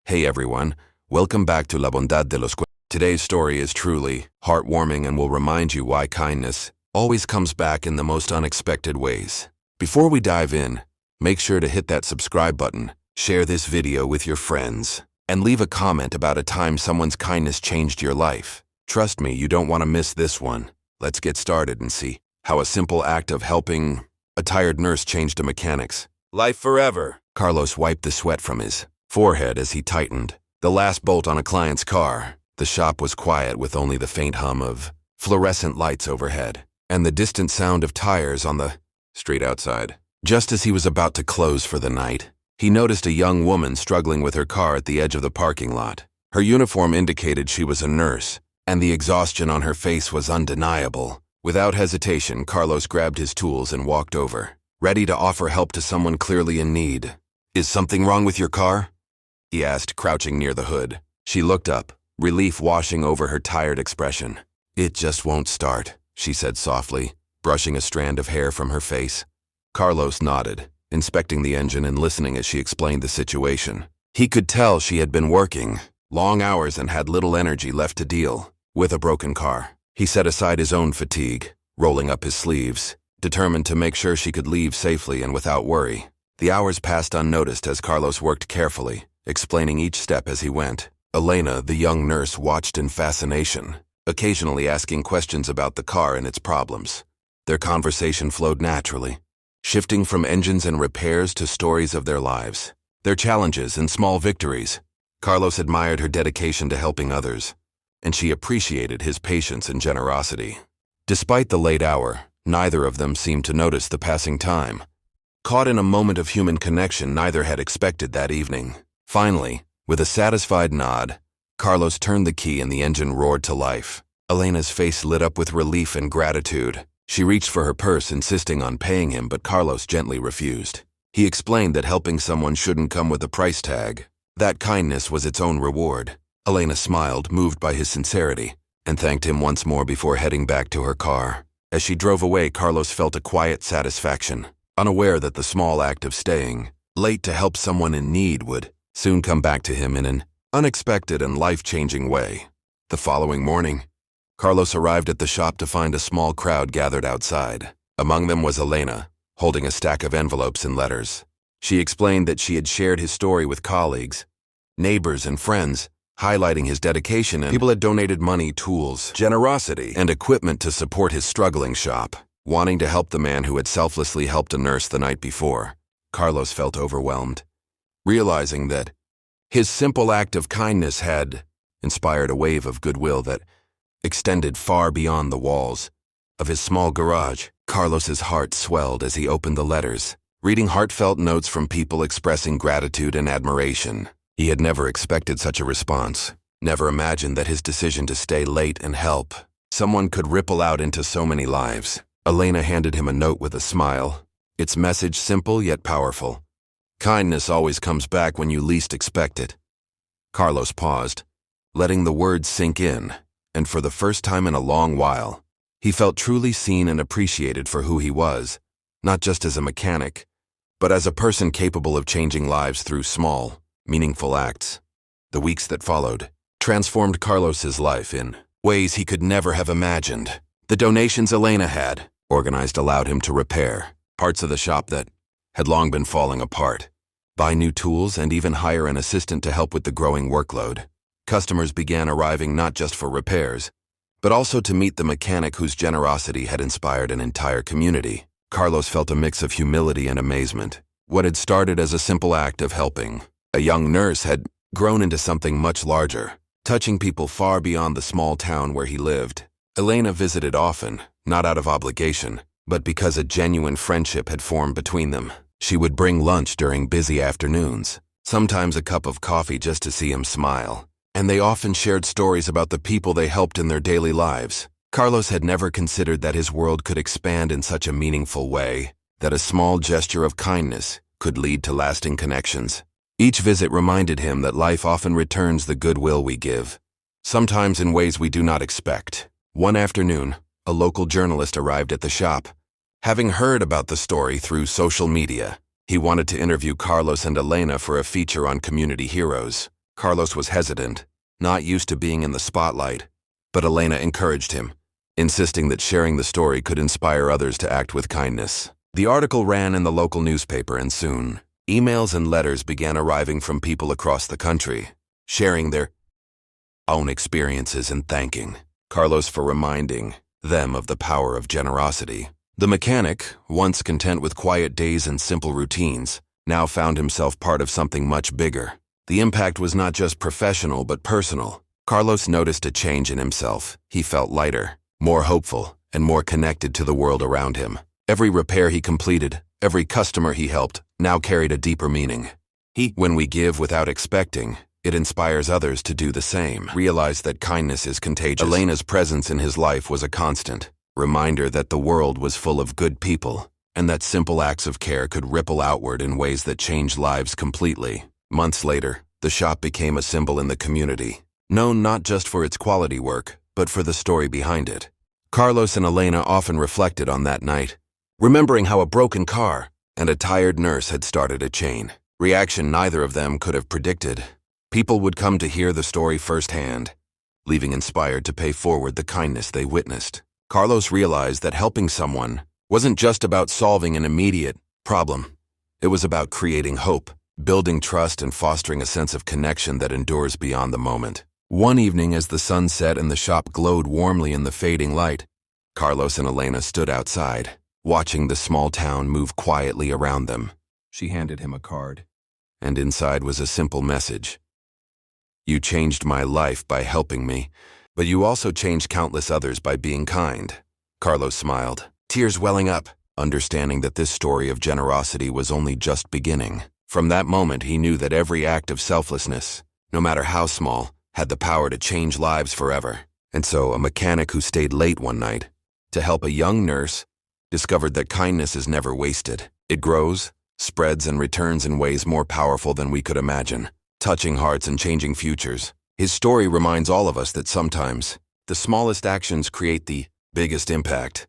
Hey everyone, welcome back to La Bondad de los Cuentos. Today's story is truly heartwarming and will remind you why kindness always comes back in the most unexpected ways. Before we dive in, make sure to hit that subscribe button, share this video with your friends, and leave a comment about a time someone's kindness changed your life. Trust me, you don't want to miss this one. Let's get started and see how a simple act of helping a tired nurse changed a mechanic's life forever. Carlos wiped the sweat from his forehead as he tightened the last bolt on a client's car. The shop was quiet with only the faint hum of fluorescent lights overhead and the distant sound of tires on the street outside. Just as he was about to close for the night, he noticed a young woman struggling with her car at the edge of the parking lot. Her uniform indicated she was a nurse, and the exhaustion on her face was undeniable. Without hesitation, Carlos grabbed his tools and walked over, ready to offer help to someone clearly in need. "Is something wrong with your car?" he asked, crouching near the hood. She looked up, relief washing over her tired expression. "It just won't start," she said softly, brushing a strand of hair from her face. Carlos nodded, inspecting the engine and listening as she explained the situation. He could tell she had been working long hours and had little energy left to deal with a broken car. He set aside his own fatigue, rolling up his sleeves, determined to make sure she could leave safely and without worry. The hours passed unnoticed as Carlos worked carefully, explaining each step as he went. Elena, the young nurse, watched in fascination, occasionally asking questions about the car and its problems. Their conversation flowed naturally, shifting from engines and repairs to stories of their lives, their challenges and small victories. Carlos admired her dedication to helping others, and she appreciated his patience and generosity. Despite the late hour, neither of them seemed to notice the passing time. Caught in a moment of human connection neither had expected that evening. Finally, with a satisfied nod, Carlos turned the key and the engine roared to life. Elena's face lit up with relief and gratitude. She reached for her purse, insisting on paying him, but Carlos gently refused. He explained that helping someone shouldn't come with a price tag. That kindness was its own reward. Elena smiled, moved by his sincerity, and thanked him once more before heading back to her car. As she drove away, Carlos felt a quiet satisfaction, unaware that the small act of staying late to help someone in need would soon come back to him in an unexpected and life-changing way. The following morning, Carlos arrived at the shop to find a small crowd gathered outside. Among them was Elena, holding a stack of envelopes and letters. She explained that she had shared his story with colleagues, neighbors, and friends, highlighting his dedication, and people had donated money, tools, generosity, and equipment to support his struggling shop. Wanting to help the man who had selflessly helped a nurse the night before, Carlos felt overwhelmed, realizing that his simple act of kindness had inspired a wave of goodwill that extended far beyond the walls of his small garage. Carlos's heart swelled as he opened the letters, reading heartfelt notes from people expressing gratitude and admiration. He had never expected such a response, never imagined that his decision to stay late and help someone could ripple out into so many lives. Elena handed him a note with a smile, its message simple yet powerful. "Kindness always comes back when you least expect it." Carlos paused, letting the words sink in, and for the first time in a long while, he felt truly seen and appreciated for who he was, not just as a mechanic, but as a person capable of changing lives through small, meaningful acts. The weeks that followed transformed Carlos's life in ways he could never have imagined. The donations Elena had organized allowed him to repair parts of the shop that had long been falling apart, buy new tools, and even hire an assistant to help with the growing workload. Customers began arriving not just for repairs, but also to meet the mechanic whose generosity had inspired an entire community. Carlos felt a mix of humility and amazement. What had started as a simple act of helping a young nurse had grown into something much larger, touching people far beyond the small town where he lived. Elena visited often, not out of obligation, but because a genuine friendship had formed between them. She would bring lunch during busy afternoons, sometimes a cup of coffee just to see him smile, and they often shared stories about the people they helped in their daily lives. Carlos had never considered that his world could expand in such a meaningful way, that a small gesture of kindness could lead to lasting connections. Each visit reminded him that life often returns the goodwill we give, sometimes in ways we do not expect. One afternoon, a local journalist arrived at the shop. Having heard about the story through social media, he wanted to interview Carlos and Elena for a feature on community heroes. Carlos was hesitant, not used to being in the spotlight, but Elena encouraged him, insisting that sharing the story could inspire others to act with kindness. The article ran in the local newspaper, and soon, emails and letters began arriving from people across the country, sharing their own experiences and thanking Carlos for reminding them of the power of generosity. The mechanic, once content with quiet days and simple routines, now found himself part of something much bigger. The impact was not just professional but personal. Carlos noticed a change in himself. He felt lighter, more hopeful, and more connected to the world around him. Every repair he completed, every customer he helped, now carried a deeper meaning. When we give without expecting, it inspires others to do the same. Realized that kindness is contagious. Elena's presence in his life was a constant reminder that the world was full of good people, and that simple acts of care could ripple outward in ways that changed lives completely. Months later, the shop became a symbol in the community, known not just for its quality work, but for the story behind it. Carlos and Elena often reflected on that night, remembering how a broken car and a tired nurse had started a chain reaction neither of them could have predicted. People would come to hear the story firsthand, leaving inspired to pay forward the kindness they witnessed. Carlos realized that helping someone wasn't just about solving an immediate problem. It was about creating hope, building trust, and fostering a sense of connection that endures beyond the moment. One evening, as the sun set and the shop glowed warmly in the fading light, Carlos and Elena stood outside, watching the small town move quietly around them. She handed him a card, and inside was a simple message. "You changed my life by helping me, but you also changed countless others by being kind." Carlos smiled, tears welling up, understanding that this story of generosity was only just beginning. From that moment, he knew that every act of selflessness, no matter how small, had the power to change lives forever. And so, a mechanic who stayed late one night to help a young nurse discovered that kindness is never wasted. It grows, spreads, and returns in ways more powerful than we could imagine, touching hearts and changing futures. His story reminds all of us that sometimes the smallest actions create the biggest impact.